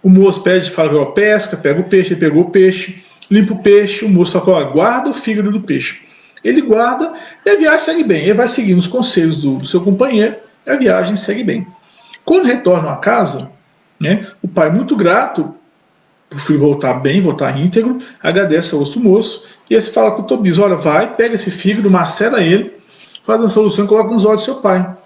o moço pede, fala que ó, pesca, pega o peixe, ele pegou o peixe, limpa o peixe. O moço fala, ó, guarda o fígado do peixe. Ele guarda e a viagem segue bem. Ele vai seguindo os conselhos do seu companheiro e a viagem segue bem. Quando retornam à casa, né, o pai, muito grato por o filho voltar bem, voltar íntegro, agradece ao outro moço e ele fala com o Tobias, olha, vai, pega esse fígado, macera ele, faz a solução e coloca nos olhos do seu pai.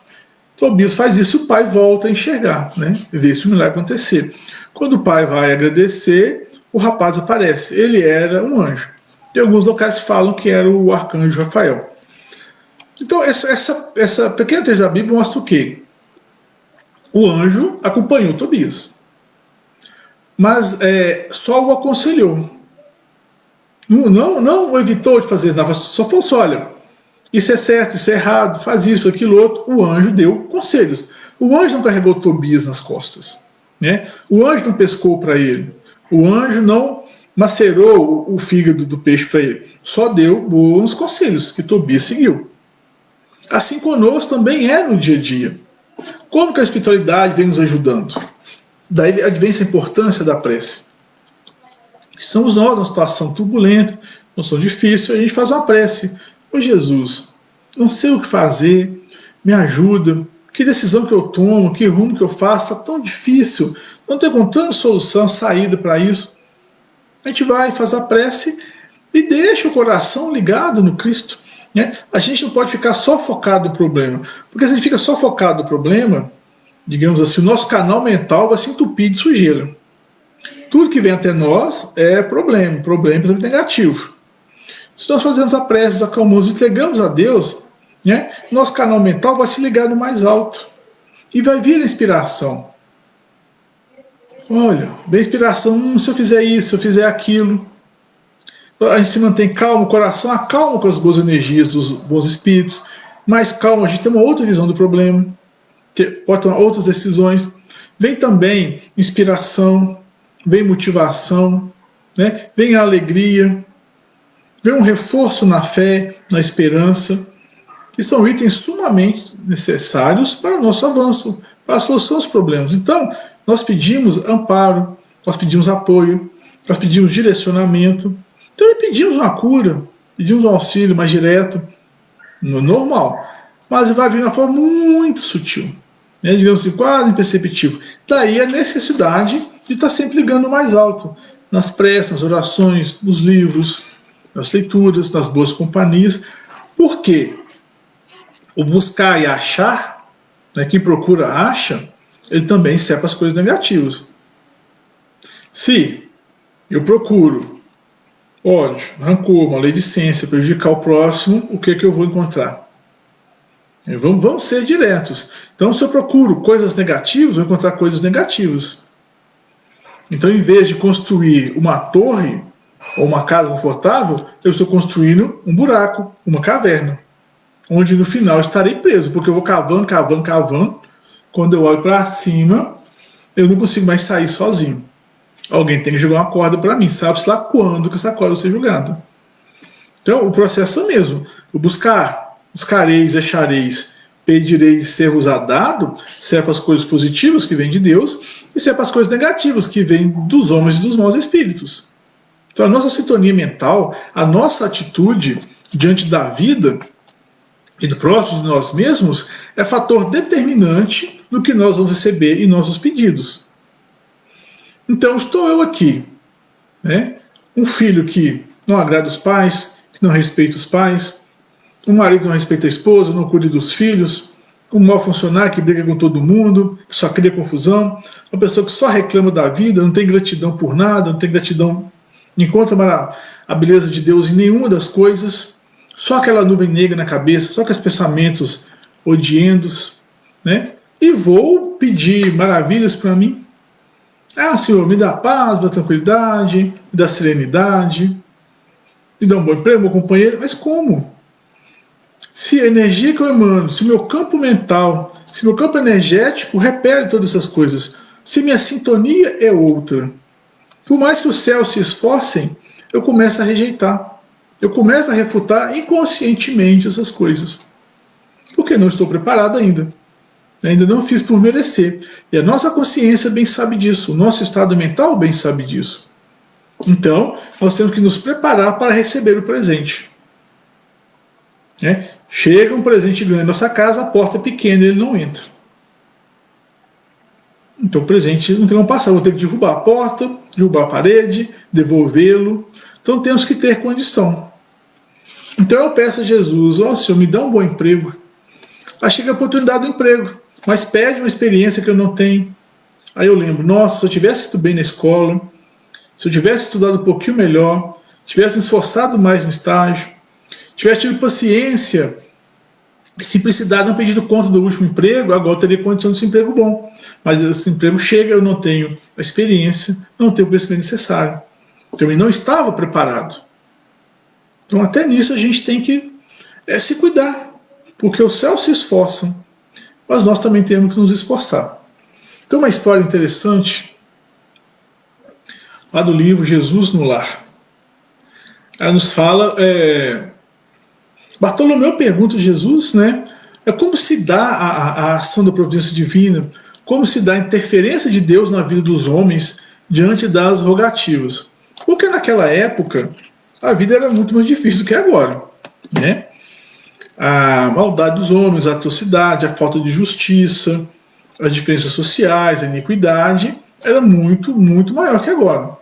Tobias faz isso e o pai volta a enxergar, né, vê esse milagre acontecer. Quando o pai vai agradecer, o rapaz aparece. Ele era um anjo. Em alguns locais falam que era o arcanjo Rafael. Então, essa pequena trecho da Bíblia mostra o quê? O anjo acompanhou Tobias. Mas só o aconselhou. Não o evitou de fazer nada, só falou assim, olha, isso é certo, isso é errado, faz isso, aquilo, outro. O anjo deu conselhos. O anjo não carregou Tobias nas costas. Né? O anjo não pescou para ele. O anjo não macerou o fígado do peixe para ele. Só deu bons conselhos que Tobias seguiu. Assim conosco também é no dia a dia. Como que a espiritualidade vem nos ajudando? Daí advém essa importância da prece. Estamos nós numa situação turbulenta, numa situação difícil, a gente faz uma prece. Ô Jesus, não sei o que fazer, me ajuda. Que decisão que eu tomo, que rumo que eu faço, está tão difícil. Não estou encontrando solução, saída para isso. A gente vai, faz a prece e deixa o coração ligado no Cristo. Né? A gente não pode ficar só focado no problema. Porque se a gente fica só focado no problema, digamos assim, o nosso canal mental vai se entupir de sujeira. Tudo que vem até nós é problema pensamento negativo. Se nós fazemos a prece, acalmamos, entregamos a Deus, né? Nosso canal mental vai se ligar no mais alto. E vai vir a inspiração. Olha, vem inspiração, se eu fizer isso, se eu fizer aquilo. A gente se mantém calmo, o coração acalma com as boas energias dos bons espíritos, mais calmo, a gente tem uma outra visão do problema, pode tomar outras decisões. Vem também inspiração, vem motivação, né? Vem a alegria, vem um reforço na fé, na esperança, que são itens sumamente necessários para o nosso avanço, para a solução dos problemas. Então, nós pedimos amparo, nós pedimos apoio, nós pedimos direcionamento, então pedimos uma cura, pedimos um auxílio mais direto, normal, mas vai vir de uma forma muito sutil, né, digamos assim, quase imperceptível. Daí a necessidade de estar sempre ligando mais alto, nas preces, nas orações, nos livros, nas leituras, nas boas companhias, porque o buscar e achar, né, quem procura acha, ele também sepa as coisas negativas. Se eu procuro ódio, rancor, maledicência, prejudicar o próximo, o que é que eu vou encontrar? Vamos ser diretos. Então, se eu procuro coisas negativas, eu vou encontrar coisas negativas. Então, em vez de construir uma torre ou uma casa confortável, eu estou construindo um buraco, uma caverna, onde no final estarei preso, porque eu vou cavando, cavando, cavando. Quando eu olho para cima, eu não consigo mais sair sozinho. Alguém tem que jogar uma corda para mim, sabe-se lá quando que essa corda vai ser jogada. Então, o processo é o mesmo. O buscareis, achareis, pedireis e ser-vos dado, se é para as coisas positivas que vêm de Deus, e se é para as coisas negativas que vêm dos homens e dos maus espíritos. Então, a nossa sintonia mental, a nossa atitude diante da vida e do próximo de nós mesmos é fator determinante no que nós vamos receber em nossos pedidos. Então, estou eu aqui, né? Um filho que não agrada os pais, que não respeita os pais, um marido que não respeita a esposa, não cuida dos filhos, um mau funcionário que briga com todo mundo, que só cria confusão, uma pessoa que só reclama da vida, não tem gratidão por nada, não tem gratidão, não encontra a beleza de Deus em nenhuma das coisas, só aquela nuvem negra na cabeça, só aqueles pensamentos odiendos, né? e vou pedir maravilhas para mim. Ah, Senhor, me dá paz, me dá tranquilidade, me dá serenidade, me dá um bom emprego, meu companheiro. Mas como? Se a energia que eu emano, se meu campo mental, se meu campo energético repele todas essas coisas, se minha sintonia é outra, por mais que os céus se esforcem, eu começo a rejeitar. Eu começo a refutar inconscientemente essas coisas. Porque não estou preparado ainda. Ainda não fiz por merecer. E a nossa consciência bem sabe disso. O nosso estado mental bem sabe disso. Então, nós temos que nos preparar para receber o presente. Chega um presente grande na nossa casa, a porta é pequena e ele não entra. Então o presente não tem como passar, vou ter que derrubar a porta, derrubar a parede, devolvê-lo. Então temos que ter condição. Então eu peço a Jesus, ó Senhor, me dá um bom emprego. Aí chega a oportunidade do emprego, mas pede uma experiência que eu não tenho. Aí eu lembro, nossa, se eu tivesse ido bem na escola, se eu tivesse estudado um pouquinho melhor, tivesse me esforçado mais no estágio, tivesse tido paciência, simplicidade, não pedido conta do último emprego, agora eu teria condição desse emprego bom. Mas esse emprego chega, eu não tenho a experiência, não tenho o conhecimento necessário. Então eu não estava preparado. Então até nisso a gente tem que se cuidar, porque os céus se esforçam, mas nós também temos que nos esforçar. Tem uma história interessante lá do livro Jesus no Lar. Ela nos fala, Bartolomeu pergunta a Jesus, né? Como se dá a ação da providência divina, como se dá a interferência de Deus na vida dos homens diante das rogativas. Porque naquela época a vida era muito mais difícil do que agora, né? A maldade dos homens, a atrocidade, a falta de justiça, as diferenças sociais, a iniquidade era muito, muito maior que agora.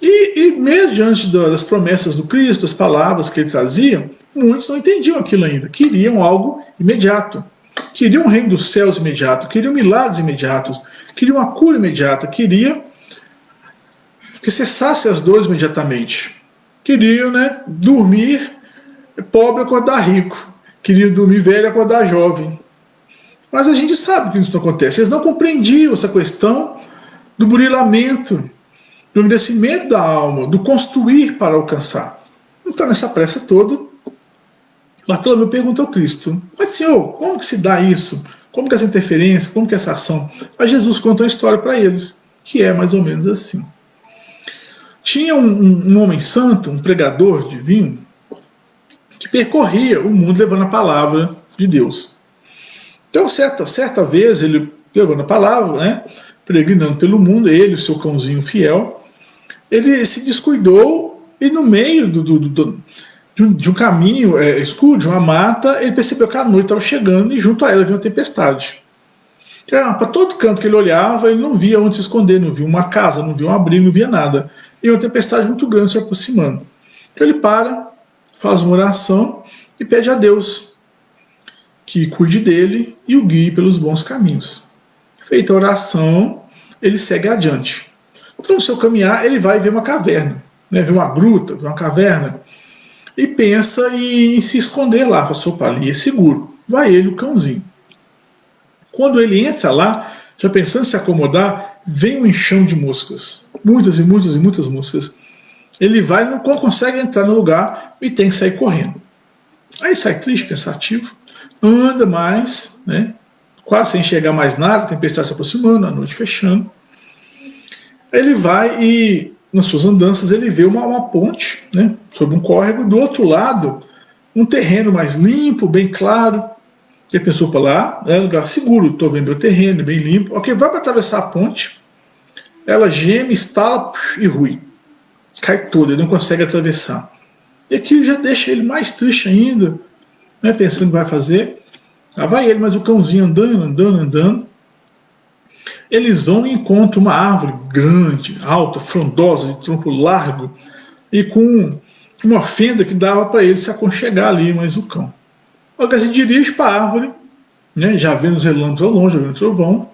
E mesmo diante das promessas do Cristo, das palavras que ele trazia, muitos não entendiam aquilo ainda. Queriam algo imediato. Queriam um reino dos céus imediato. Queriam milagres imediatos. Queriam uma cura imediata. Queriam que cessasse as dores imediatamente. Queriam, dormir pobre e acordar rico. Queriam dormir velho e acordar jovem. Mas a gente sabe que isso não acontece. Eles não compreendiam essa questão do burilamento, do endurecimento da alma, do construir para alcançar. Então, nessa pressa toda, Bartolomeu pergunta ao Cristo, mas Senhor, como que se dá isso? Como que essa interferência, como que essa ação? Mas Jesus conta uma história para eles, que é mais ou menos assim. Tinha um homem santo, um pregador divino, que percorria o mundo levando a palavra de Deus. Então, certa vez, ele levando a palavra, peregrinando pelo mundo, ele e o seu cãozinho fiel, ele se descuidou e no meio de um caminho escuro, de uma mata, ele percebeu que a noite estava chegando e junto a ela havia uma tempestade. Para todo canto que ele olhava, ele não via onde se esconder, não via uma casa, não via um abrigo, não via nada. E uma tempestade muito grande se aproximando. Então ele para, faz uma oração e pede a Deus que cuide dele e o guie pelos bons caminhos. Feita a oração, ele segue adiante. Então, no seu caminhar, ele vai ver uma caverna, vê uma gruta, vê uma caverna, e pensa em se esconder lá. Fala, opa, ali é seguro. Vai ele, o cãozinho. Quando ele entra lá, já pensando em se acomodar, vem um enxame de moscas. Muitas e muitas e muitas moscas. Ele vai, não consegue entrar no lugar e tem que sair correndo. Aí sai triste, pensativo, anda mais, quase sem enxergar mais nada, a tempestade se aproximando, a noite fechando. Ele vai e, nas suas andanças, ele vê uma ponte, sobre um córrego, do outro lado, um terreno mais limpo, bem claro. Ele pensou para lá, é um lugar seguro, estou vendo o terreno, bem limpo. Ok, vai para atravessar a ponte, ela geme, estala e rui. Cai toda, ele não consegue atravessar. E aquilo já deixa ele mais triste ainda, pensando o que vai fazer. Lá vai ele, mas o cãozinho andando. Eles vão e encontram uma árvore grande, alta, frondosa, de tronco largo, e com uma fenda que dava para ele se aconchegar ali, mas o cão. Ele se dirige para a árvore, já vendo os relâmpagos ao longe, já vendo o trovão,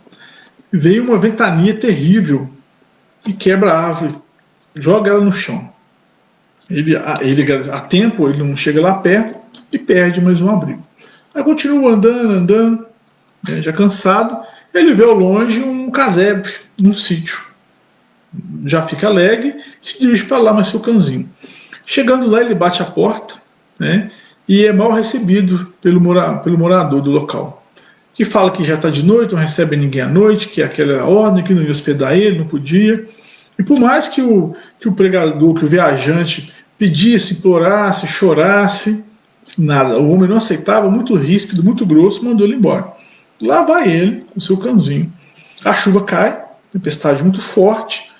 veio uma ventania terrível e quebra a árvore, joga ela no chão. Ele a tempo, ele não chega lá perto e perde mais um abrigo. Aí continua andando. né? Já cansado, ele vê ao longe um casebre num sítio. Já fica alegre, se dirige para lá, mas seu cãozinho. Chegando lá, ele bate a porta, né? E é mal recebido pelo morador do local, que fala que já está de noite, não recebe ninguém à noite, que aquela era a ordem, que não ia hospedar ele, não podia. E por mais que o pregador, que o viajante pedisse, implorasse, chorasse, nada. O homem não aceitava, muito ríspido, muito grosso, mandou ele embora. Lá vai ele, com seu cãozinho. A chuva cai, tempestade muito forte.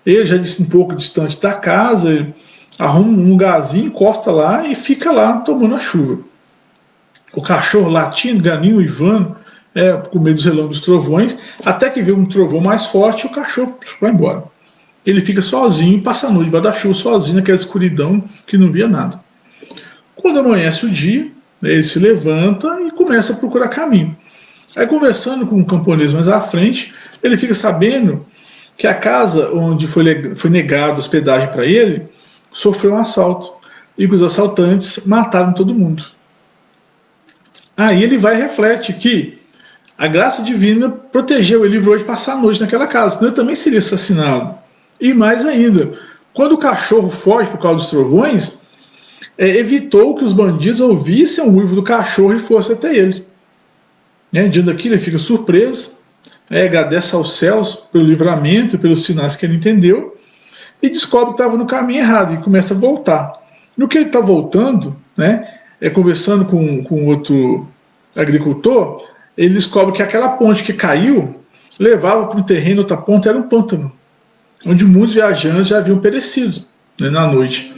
Ele já disse um pouco distante da casa, arruma um lugarzinho, encosta lá e fica lá tomando a chuva. O cachorro latindo, ganinho uivando, com medo dos relâmpagos dos trovões, até que vê um trovão mais forte, o cachorro vai embora. Ele fica sozinho, passa a noite debaixo da chuva, sozinho, naquela escuridão que não via nada. Quando amanhece o dia, ele se levanta e começa a procurar caminho. Aí, conversando com um camponês mais à frente, ele fica sabendo que a casa onde foi negada hospedagem para ele sofreu um assalto e que os assaltantes mataram todo mundo. Aí ele vai e reflete que a graça divina protegeu ele, livrou de passar a noite naquela casa, senão ele também seria assassinado. E mais ainda, quando o cachorro foge por causa dos trovões, evitou que os bandidos ouvissem o uivo do cachorro e fossem até ele. Diante daquilo, ele fica surpreso, agradece aos céus pelo livramento, pelos sinais que ele entendeu, e descobre que estava no caminho errado e começa a voltar. No que ele está voltando, conversando com outro agricultor, ele descobre que aquela ponte que caiu levava para um terreno, outra ponta era um pântano, onde muitos viajantes já haviam perecido na noite.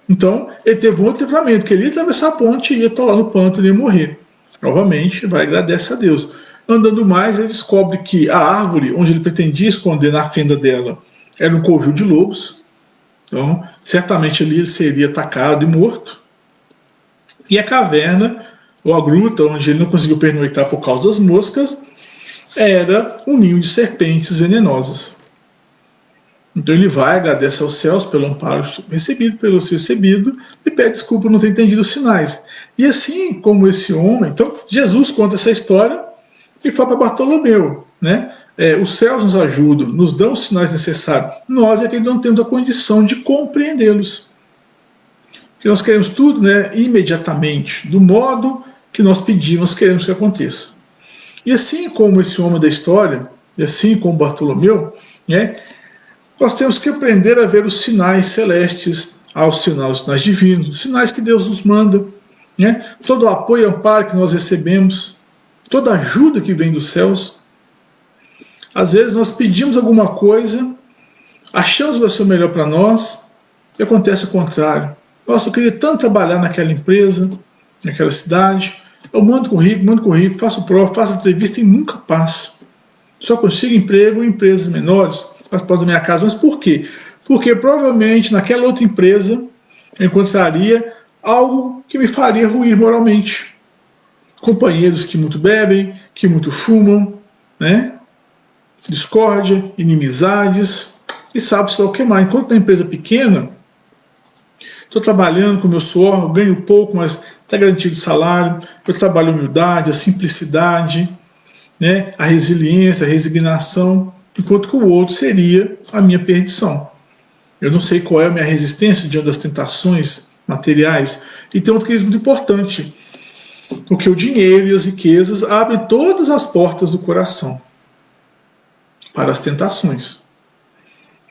Então, ele teve um outro livramento, que ele ia atravessar a ponte e ia estar lá no pântano e ia morrer. Novamente, vai agradecer a Deus. Andando mais, ele descobre que a árvore onde ele pretendia esconder na fenda dela era um covil de lobos. Então, certamente ali ele seria atacado e morto. E a caverna, ou a gruta, onde ele não conseguiu pernoitar por causa das moscas, era um ninho de serpentes venenosas. Então ele vai, agradece aos céus pelo amparo recebido, pelo seu recebido, e pede desculpa por não ter entendido os sinais. E assim como esse homem, então Jesus conta essa história e fala para Bartolomeu, os céus nos ajudam, nos dão os sinais necessários. Nós é que não temos a condição de compreendê-los. Porque nós queremos tudo imediatamente, do modo que nós pedimos, queremos que aconteça. E assim como esse homem da história, e assim como Bartolomeu, nós temos que aprender a ver os sinais celestes, os sinais divinos, os sinais que Deus nos manda, todo o apoio e amparo que nós recebemos, toda a ajuda que vem dos céus. Às vezes nós pedimos alguma coisa, achamos que vai ser o melhor para nós, e acontece o contrário. Nossa, eu queria tanto trabalhar naquela empresa, naquela cidade, eu mando currículo, faço prova, faço entrevista e nunca passo. Só consigo emprego em empresas menores, após da minha casa. Mas por quê? Porque provavelmente naquela outra empresa eu encontraria algo que me faria ruir moralmente. Companheiros que muito bebem, que muito fumam, discórdia, inimizades, e sabe-se lá o que mais. Enquanto na empresa pequena, estou trabalhando com o meu suor, ganho pouco, mas está garantido o salário, eu trabalho a humildade, a simplicidade, a resiliência, a resignação, enquanto que o outro seria a minha perdição. Eu não sei qual é a minha resistência diante das tentações materiais. E tem outra coisa muito importante, porque o dinheiro e as riquezas abrem todas as portas do coração para as tentações.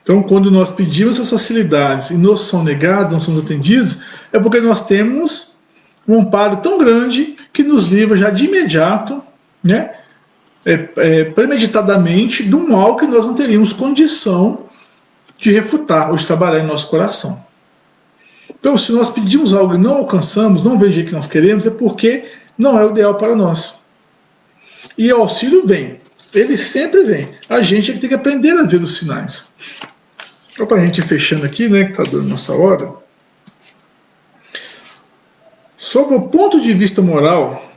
Então, quando nós pedimos as facilidades e nos são negadas, não somos atendidos, é porque nós temos um amparo tão grande que nos livra já de imediato, premeditadamente, de um mal que nós não teríamos condição de refutar ou de trabalhar em nosso coração. Então, se nós pedimos algo e não alcançamos, não vem do jeito que nós queremos, é porque não é o ideal para nós. E o auxílio vem. Ele sempre vem. A gente é que tem que aprender a ver os sinais. Só para a gente ir fechando aqui, que está dando nossa hora. Sobre o ponto de vista moral,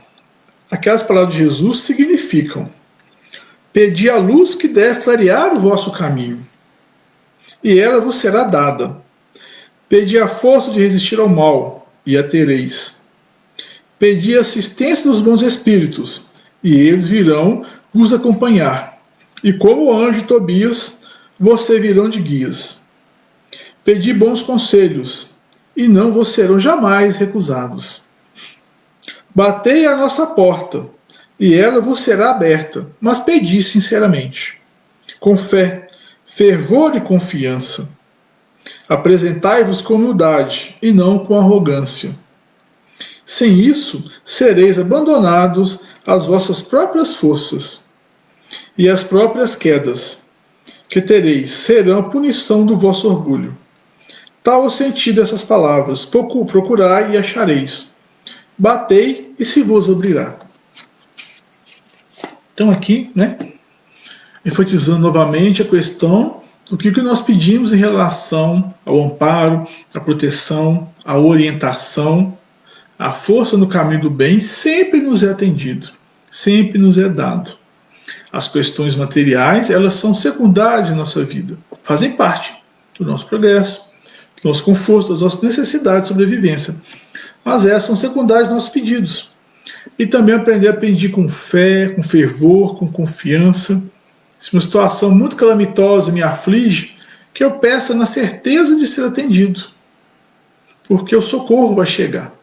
aquelas palavras de Jesus significam: pedi a luz que deve clarear o vosso caminho, e ela vos será dada. Pedi a força de resistir ao mal, e a tereis. Pedi a assistência dos bons espíritos, e eles virão vos acompanhar. E como o anjo Tobias, você virão de guias. Pedi bons conselhos, e não vos serão jamais recusados. Batei à nossa porta, e ela vos será aberta, mas pedi sinceramente, com fé, fervor e confiança. Apresentai-vos com humildade, e não com arrogância. Sem isso, sereis abandonados às vossas próprias forças, e as próprias quedas que tereis serão a punição do vosso orgulho. Tal o sentido dessas palavras: procurai e achareis. Batei e se vos abrirá. Então aqui, enfatizando novamente a questão do que nós pedimos em relação ao amparo, à proteção, à orientação, à força no caminho do bem, sempre nos é atendido, sempre nos é dado. As questões materiais, elas são secundárias em nossa vida, fazem parte do nosso progresso, do nosso conforto, das nossas necessidades de sobrevivência. Mas essas são secundárias aos nossos pedidos. E também aprender a pedir com fé, com fervor, com confiança. Se uma situação muito calamitosa me aflige, que eu peça na certeza de ser atendido. Porque o socorro vai chegar.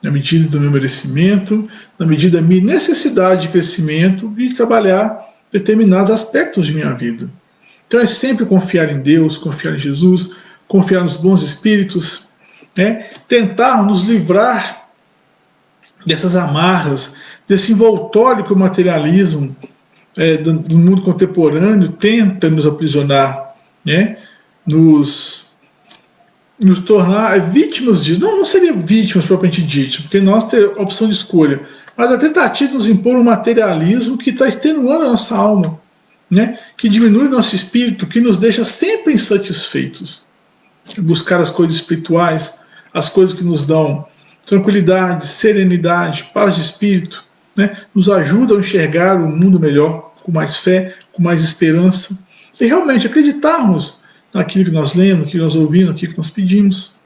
Na medida do meu merecimento, na medida da minha necessidade de crescimento e de trabalhar determinados aspectos de minha vida. Então é sempre confiar em Deus, confiar em Jesus, confiar nos bons espíritos, tentar nos livrar dessas amarras, desse envoltório que o materialismo do mundo contemporâneo tenta nos aprisionar, nos tornar vítimas disso. Não seria vítimas propriamente dito, porque nós temos a opção de escolha, mas a tentativa de nos impor um materialismo que está extenuando a nossa alma, que diminui nosso espírito, que nos deixa sempre insatisfeitos. Buscar as coisas espirituais, as coisas que nos dão tranquilidade, serenidade, paz de espírito, nos ajudam a enxergar um mundo melhor, com mais fé, com mais esperança, e realmente acreditarmos naquilo que nós lemos, naquilo que nós ouvimos, naquilo que nós pedimos.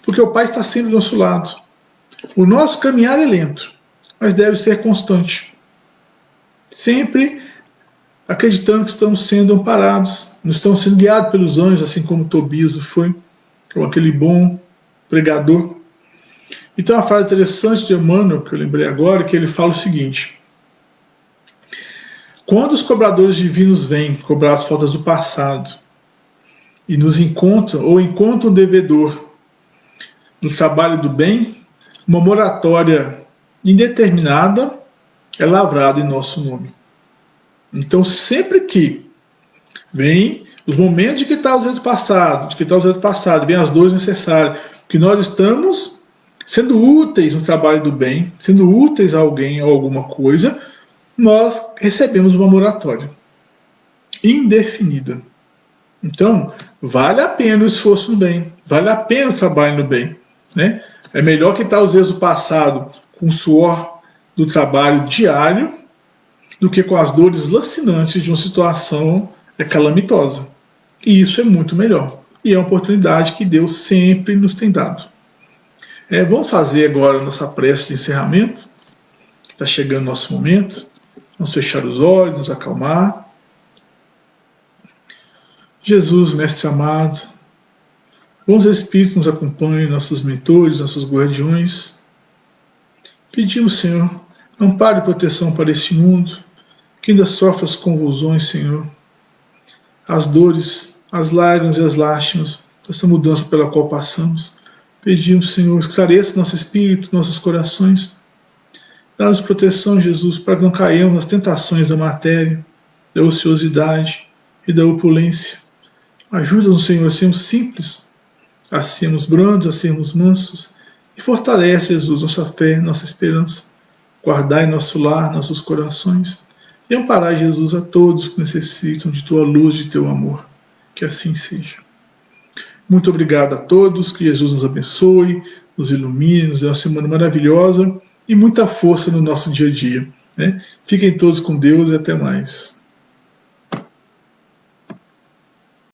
Porque o Pai está sempre do nosso lado. O nosso caminhar é lento, mas deve ser constante. Sempre acreditando que estamos sendo amparados, não estamos sendo guiados pelos anjos, assim como Tobias foi, ou aquele bom pregador. Então, uma frase interessante de Emmanuel, que eu lembrei agora, que ele fala o seguinte: quando os cobradores divinos vêm cobrar as faltas do passado e nos encontram, ou encontram o devedor no trabalho do bem, uma moratória indeterminada é lavrada em nosso nome. Então, sempre que vem os momentos de que está o do passado, vem as dores necessárias, que nós estamos sendo úteis no trabalho do bem, sendo úteis a alguém ou alguma coisa, nós recebemos uma moratória indefinida. Então, vale a pena o esforço no bem, vale a pena o trabalho no bem. É melhor quitar os erros do passado com o suor do trabalho diário do que com as dores lacinantes de uma situação calamitosa. E isso é muito melhor. E é uma oportunidade que Deus sempre nos tem dado. Vamos fazer agora a nossa prece de encerramento. Está chegando o nosso momento. Vamos fechar os olhos, nos acalmar. Jesus, Mestre amado, bons Espíritos nos acompanhem, nossos mentores, nossos guardiões. Pedimos, Senhor, amparo e proteção para este mundo, que ainda sofre as convulsões, Senhor, as dores, as lágrimas e as lástimas dessa mudança pela qual passamos. Pedimos, Senhor, esclareça nosso espírito, nossos corações. Dá-nos proteção, Jesus, para que não caiamos nas tentações da matéria, da ociosidade e da opulência. Ajuda-nos, Senhor, a sermos simples, a sermos brandos, a sermos mansos, e fortalece, Jesus, nossa fé, nossa esperança. Guardai nosso lar, nossos corações, e amparai, Jesus, a todos que necessitam de Tua luz, de Teu amor. Que assim seja. Muito obrigado a todos, que Jesus nos abençoe, nos ilumine, nos dê uma semana maravilhosa e muita força no nosso dia a dia. Fiquem todos com Deus e até mais.